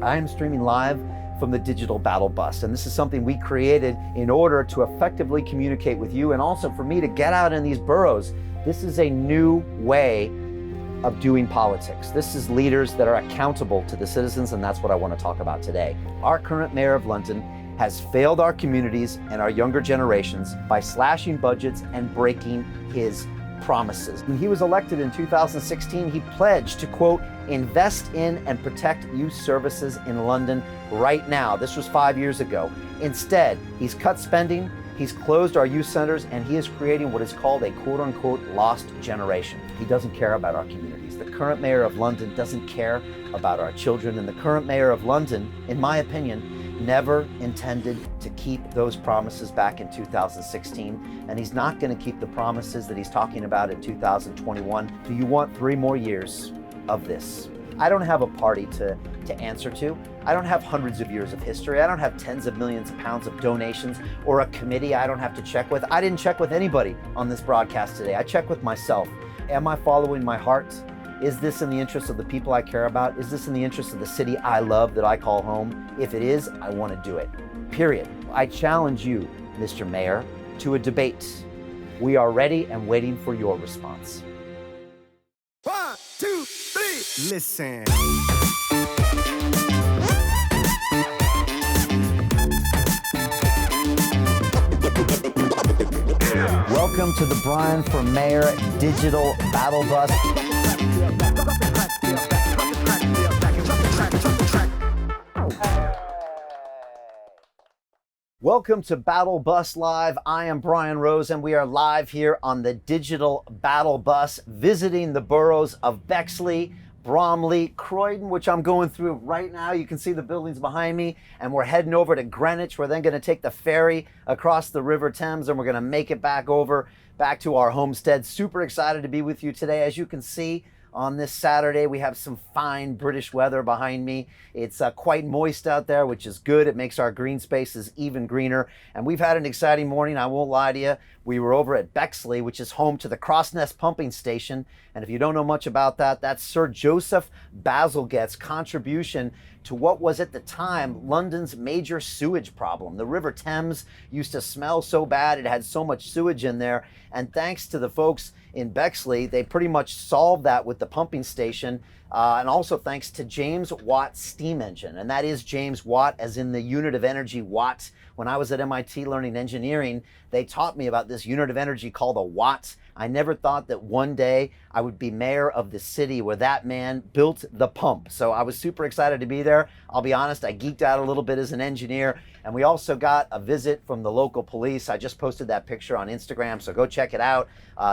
I am streaming live from the Digital Battle Bus, and this is something we created in order to effectively communicate with you and also for me to get out in these boroughs. This is a new way of doing politics. This is leaders that are accountable to the citizens, and that's what I want to talk about today. Our current mayor of London has failed our communities and our younger generations by slashing budgets and breaking his promises. When he was elected in 2016, he pledged to, quote, invest in and protect youth services in London right now. This was 5 years ago. Instead, he's cut spending, he's closed our youth centers, and he is creating what is called a quote unquote lost generation. He doesn't care about our communities. The current mayor of London doesn't care about our children, and the current mayor of London, in my opinion, never intended to keep those promises back in 2016, and he's not going to keep the promises that he's talking about in 2021. Do you want 3 more years of this? I don't have a party to answer to. I don't have hundreds of years of history. I don't have tens of millions of pounds of donations or a committee I don't have to check with. I didn't check with anybody on this broadcast today. I checked with myself. Am I following my heart? Is this in the interest of the people I care about? Is this in the interest of the city I love that I call home? If it is, I want to do it. Period. I challenge you, Mr. Mayor, to a debate. We are ready and waiting for your response. 1, 2, 3, listen. Welcome to the Brian for Mayor Digital Battle Bus. Welcome to Battle Bus Live. I am Brian Rose, and we are live here on the Digital Battle Bus, visiting the boroughs of Bexley, Bromley, Croydon, which I'm going through right now. You can see the buildings behind me, and we're heading over to Greenwich. We're then going to take the ferry across the River Thames, and we're going to make it back to our homestead. Super excited to be with you today. As you can see, on this Saturday, we have some fine British weather behind me. It's quite moist out there, which is good. It makes our green spaces even greener. And we've had an exciting morning, I won't lie to you. We were over at Bexley, which is home to the Crossness Pumping Station. And if you don't know much about that, that's Sir Joseph Bazalgette's contribution to what was at the time London's major sewage problem. The River Thames used to smell so bad, it had so much sewage in there. And thanks to the folks in Bexley, they pretty much solved that with the pumping station, and also thanks to James Watt steam engine. And that is James Watt as in the unit of energy watt. When I was at MIT learning engineering, they taught me about this unit of energy called a watt. I never thought that one day I would be mayor of the city where that man built the pump. So I was super excited to be there. I'll be honest, I geeked out a little bit as an engineer. And we also got a visit from the local police. I just posted that picture on Instagram, so go check it out.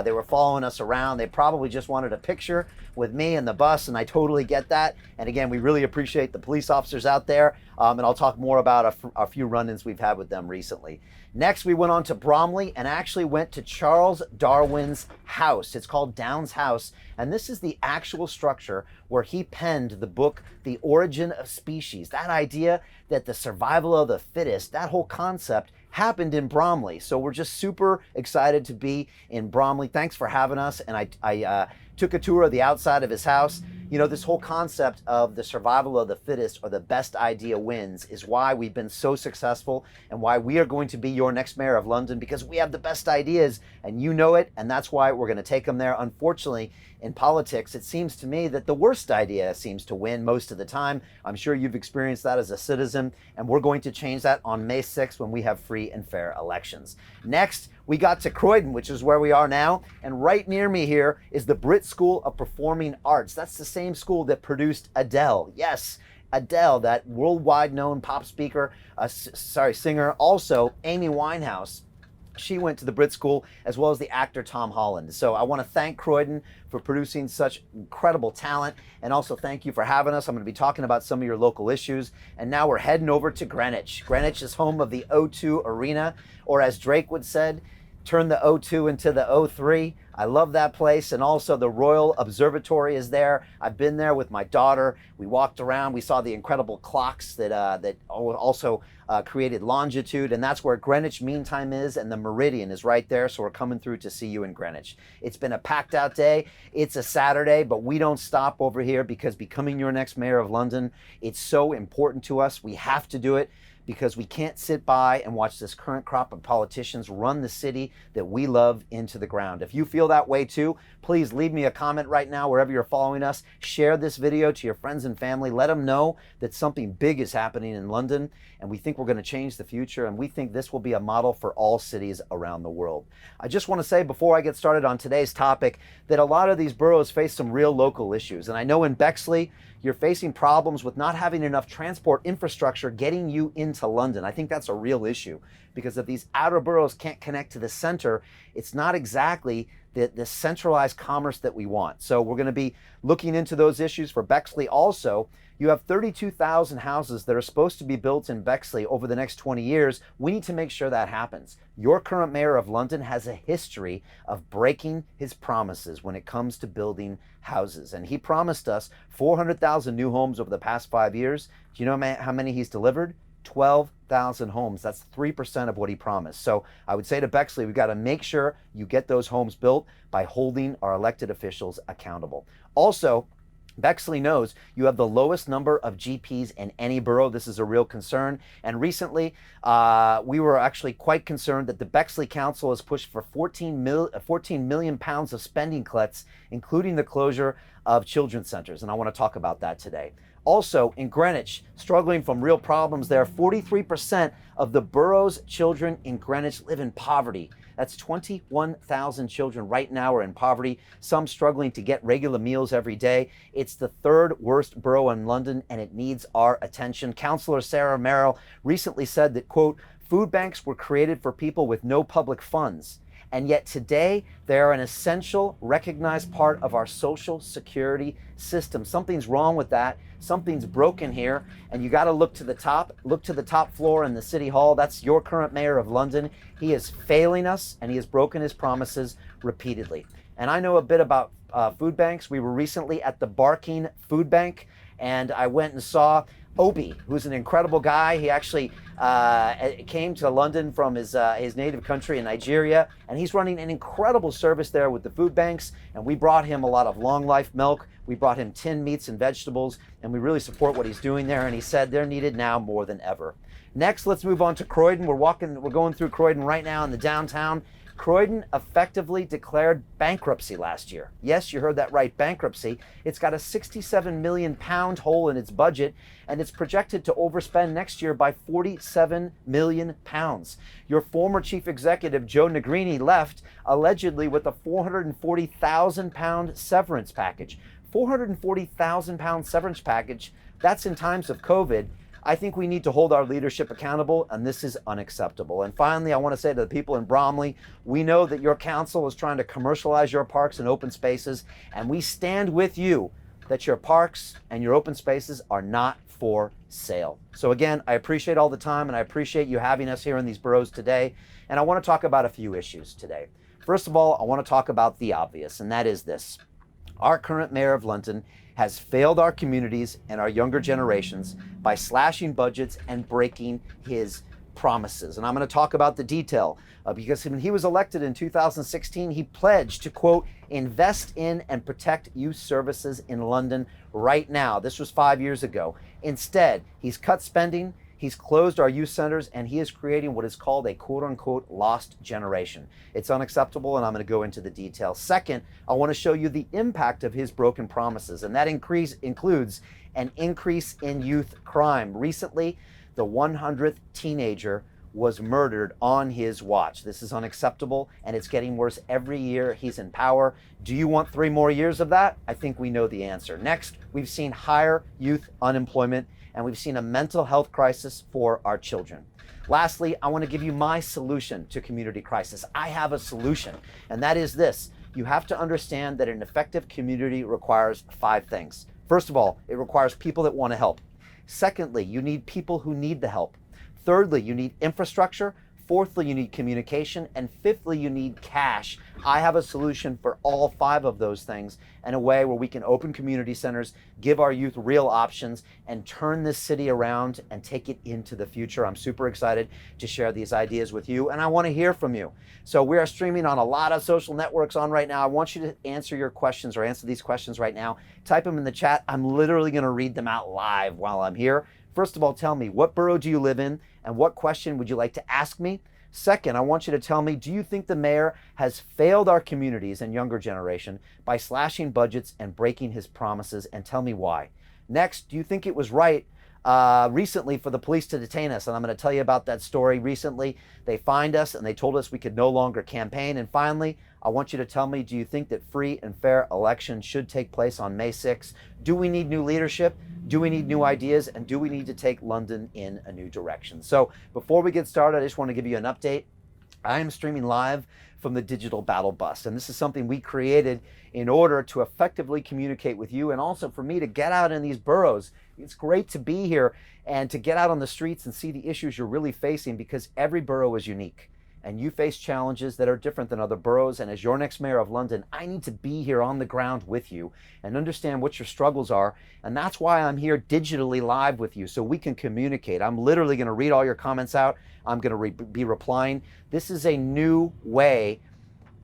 They were following us around. They probably just wanted a picture with me and the bus, and I totally get that. And again, we really appreciate the police officers out there. And I'll talk more about a few run-ins we've had with them recently. Next, we went on to Bromley and actually went to Charles Darwin's house. It's called Downes House, and this is the actual structure where he penned the book, The Origin of Species. That idea that the survival of the fittest, that whole concept happened in Bromley. So we're just super excited to be in Bromley. Thanks for having us. And I took a tour of the outside of his house. You know, this whole concept of the survival of the fittest or the best idea wins is why we've been so successful and why we are going to be your next mayor of London, because we have the best ideas and you know it, and that's why we're going to take them there. Unfortunately, in politics, it seems to me that the worst idea seems to win most of the time. I'm sure you've experienced that as a citizen, and we're going to change that on May 6th when we have free and fair elections. Next, we got to Croydon, which is where we are now, and right near me here is the Brit School of Performing Arts. That's the same school that produced Adele. Yes, Adele, that worldwide known pop singer. Also, Amy Winehouse. She went to the Brit School, as well as the actor Tom Holland. So I want to thank Croydon for producing such incredible talent, and also thank you for having us. I'm going to be talking about some of your local issues. And now we're heading over to Greenwich. Greenwich is home of the O2 Arena, or as Drake would said, turn the O2 into the O3. I love that place. And also the Royal Observatory is there. I've been there with my daughter. We walked around. We saw the incredible clocks that also created longitude. And that's where Greenwich Mean Time is. And the Meridian is right there. So we're coming through to see you in Greenwich. It's been a packed out day. It's a Saturday, but we don't stop over here because becoming your next mayor of London, it's so important to us. We have to do it, because we can't sit by and watch this current crop of politicians run the city that we love into the ground. If you feel that way too, please leave me a comment right now wherever you're following us. Share this video to your friends and family. Let them know that something big is happening in London, and we think we're going to change the future, and we think this will be a model for all cities around the world. I just want to say before I get started on today's topic that a lot of these boroughs face some real local issues. And I know in Bexley, you're facing problems with not having enough transport infrastructure getting you into London. I think that's a real issue, because if these outer boroughs can't connect to the center, it's not exactly the centralized commerce that we want. So we're going to be looking into those issues for Bexley. Also, you have 32,000 houses that are supposed to be built in Bexley over the next 20 years. We need to make sure that happens. Your current mayor of London has a history of breaking his promises when it comes to building houses. And he promised us 400,000 new homes over the past 5 years. Do you know how many he's delivered? 12,000 homes. That's 3% of what he promised. So I would say to Bexley, we've got to make sure you get those homes built by holding our elected officials accountable. Also, Bexley knows you have the lowest number of GPs in any borough. This is a real concern. And recently, we were actually quite concerned that the Bexley Council has pushed for 14 million pounds of spending cuts, including the closure of children's centers. And I want to talk about that today. Also, in Greenwich, struggling from real problems there, 43% of the borough's children in Greenwich live in poverty. That's 21,000 children right now are in poverty, some struggling to get regular meals every day. It's the third worst borough in London, and it needs our attention. Councillor Sarah Merrill recently said that, quote, food banks were created for people with no public funds. And yet today, they are an essential, recognized part of our social security system. Something's wrong with that. Something's broken here. And you got to look to the top. Look to the top floor in the City Hall. That's your current mayor of London. He is failing us, and he has broken his promises repeatedly. And I know a bit about food banks. We were recently at the Barking Food Bank, and I went and saw Obi, who's an incredible guy. He actually came to London from his native country in Nigeria, and he's running an incredible service there with the food banks. And we brought him a lot of long life milk. We brought him tinned meats and vegetables, and we really support what he's doing there. And he said they're needed now more than ever. Next, let's move on to Croydon. We're going through Croydon right now in the downtown. Croydon effectively declared bankruptcy last year. Yes, you heard that right, bankruptcy. It's got a £67 million hole in its budget, and it's projected to overspend next year by £47 million. Your former chief executive, Joe Negrini, left allegedly with a £440,000 severance package. £440,000 severance package, that's in times of COVID. I think we need to hold our leadership accountable, and this is unacceptable. And finally, I want to say to the people in Bromley, we know that your council is trying to commercialize your parks and open spaces, and we stand with you that your parks and your open spaces are not for sale. So again, I appreciate all the time, and I appreciate you having us here in these boroughs today. And I want to talk about a few issues today. First of all, I want to talk about the obvious, and that is this. Our current mayor of London has failed our communities and our younger generations by slashing budgets and breaking his promises. And I'm going to talk about the detail because when he was elected in 2016, he pledged to, quote, invest in and protect youth services in London right now. This was 5 years ago. Instead, he's cut spending, he's closed our youth centers, and he is creating what is called a quote-unquote lost generation. It's unacceptable, and I'm going to go into the details. Second, I want to show you the impact of his broken promises, and that includes an increase in youth crime. Recently, the 100th teenager was murdered on his watch. This is unacceptable, and it's getting worse every year he's in power. Do you want 3 more years of that? I think we know the answer. Next, we've seen higher youth unemployment, and we've seen a mental health crisis for our children. Lastly, I want to give you my solution to community crisis. I have a solution, and that is this. You have to understand that an effective community requires 5 things. First of all, it requires people that want to help. Secondly, you need people who need the help. Thirdly, you need infrastructure. Fourthly, you need communication. And fifthly, you need cash. I have a solution for all 5 of those things in a way where we can open community centers, give our youth real options, and turn this city around and take it into the future. I'm super excited to share these ideas with you, and I want to hear from you. So we are streaming on a lot of social networks on right now. I want you to answer your questions or answer these questions right now. Type them in the chat. I'm literally going to read them out live while I'm here. First of all, tell me, what borough do you live in, and what question would you like to ask me? Second, I want you to tell me, do you think the mayor has failed our communities and younger generation by slashing budgets and breaking his promises, and tell me why? Next, do you think it was right recently for the police to detain us? And I'm going to tell you about that story. Recently, they fined us and they told us we could no longer campaign. And finally, I want you to tell me, do you think that free and fair elections should take place on May 6th? Do we need new leadership? Do we need new ideas? And do we need to take London in a new direction? So before we get started, I just want to give you an update. I am streaming live from the Digital Battle Bus, and this is something we created in order to effectively communicate with you, and also for me to get out in these boroughs. It's great to be here and to get out on the streets and see the issues you're really facing, because every borough is unique and you face challenges that are different than other boroughs. And as your next mayor of London, I need to be here on the ground with you and understand what your struggles are. And that's why I'm here digitally live with you, so we can communicate. I'm literally going to read all your comments out. I'm going to be replying. This is a new way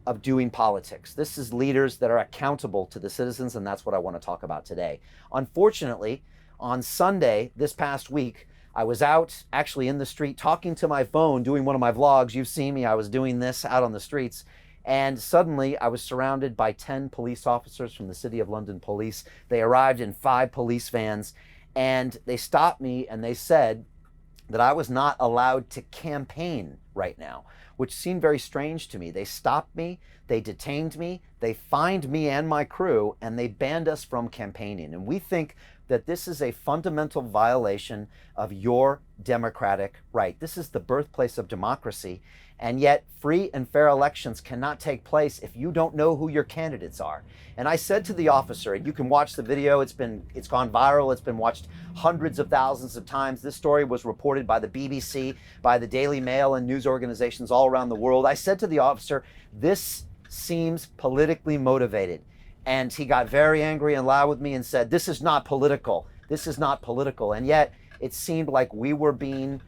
of doing politics. This is leaders that are accountable to the citizens, and that's what I want to talk about today. Unfortunately, on Sunday this past week, I was out actually in the street talking to my phone, doing one of my vlogs. You've seen me, I was doing this out on the streets. And suddenly I was surrounded by 10 police officers from the City of London Police. They arrived in 5 police vans, and they stopped me and they said that I was not allowed to campaign right now, which seemed very strange to me. They stopped me, they detained me, they fined me and my crew, and they banned us from campaigning. And we think that this is a fundamental violation of your democratic right. This is the birthplace of democracy, and yet free and fair elections cannot take place if you don't know who your candidates are. And I said to the officer, and you can watch the video, it's gone viral, it's been watched hundreds of thousands of times. This story was reported by the BBC, by the Daily Mail, and news organizations all around the world. I said to the officer, this seems politically motivated. And he got very angry and loud with me and said, this is not political. This is not political. And yet it seemed like we were being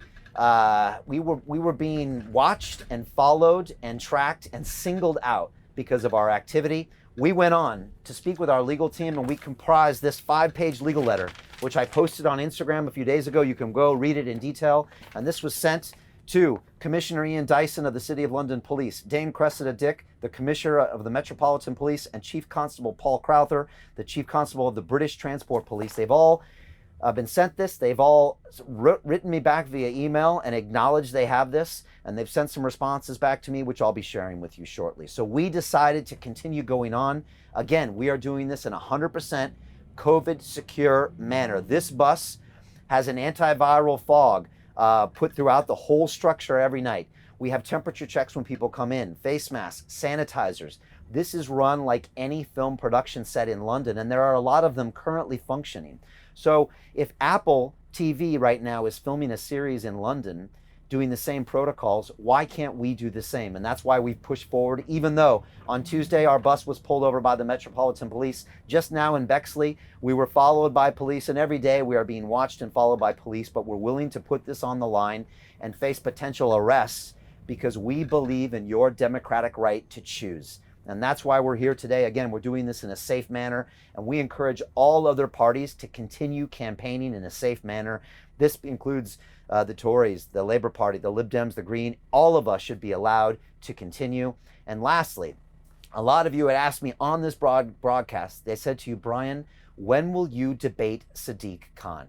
being watched and followed and tracked and singled out because of our activity. We went on to speak with our legal team, and we comprised this 5-page legal letter, which I posted on Instagram a few days ago. You can go read it in detail. And this was sent to Commissioner Ian Dyson of the City of London Police, Dame Cressida Dick, the Commissioner of the Metropolitan Police, and Chief Constable Paul Crowther, the Chief Constable of the British Transport Police. They've all been sent this. They've all written me back via email and acknowledged they have this, and they've sent some responses back to me, which I'll be sharing with you shortly. So we decided to continue going on. Again, we are doing this in 100% COVID secure manner. This bus has an antiviral fog put throughout the whole structure every night. We have temperature checks when people come in, face masks, sanitizers. This is run like any film production set in London, and there are a lot of them currently functioning. So if Apple TV right now is filming a series in London doing the same protocols, why can't we do the same? And that's why we've pushed forward, even though on Tuesday our bus was pulled over by the Metropolitan Police. Just now in Bexley, we were followed by police, and every day we are being watched and followed by police, but we're willing to put this on the line and face potential arrests because we believe in your democratic right to choose. And that's why we're here today. Again, we're doing this in a safe manner, and we encourage all other parties to continue campaigning in a safe manner. This includes the Tories, the Labour Party, the Lib Dems, the Green. All of us should be allowed to continue. And lastly, a lot of you had asked me on this broadcast, they said to you, Brian, when will you debate Sadiq Khan?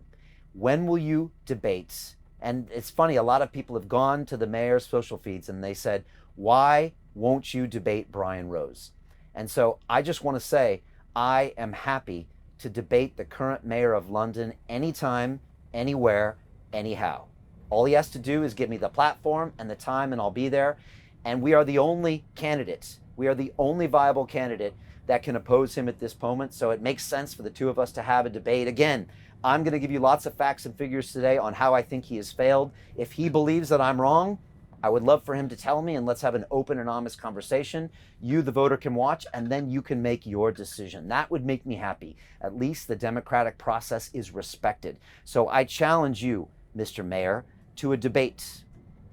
When will you debate? And it's funny, a lot of people have gone to the mayor's social feeds and they said, why won't you debate Brian Rose? And so I just want to say, I am happy to debate the current mayor of London anytime, anywhere, anyhow. All he has to do is give me the platform and the time, and I'll be there. And we are the only candidate. We are the only viable candidate that can oppose him at this moment. So it makes sense for the two of us to have a debate. Again, I'm going to give you lots of facts and figures today on how I think he has failed. If he believes that I'm wrong, I would love for him to tell me, and let's have an open and honest conversation. You, the voter, can watch, and then you can make your decision. That would make me happy. At least the democratic process is respected. So I challenge you, Mr. Mayor, to a debate.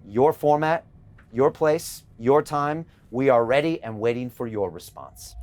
Your format, your place, your time. We are ready and waiting for your response.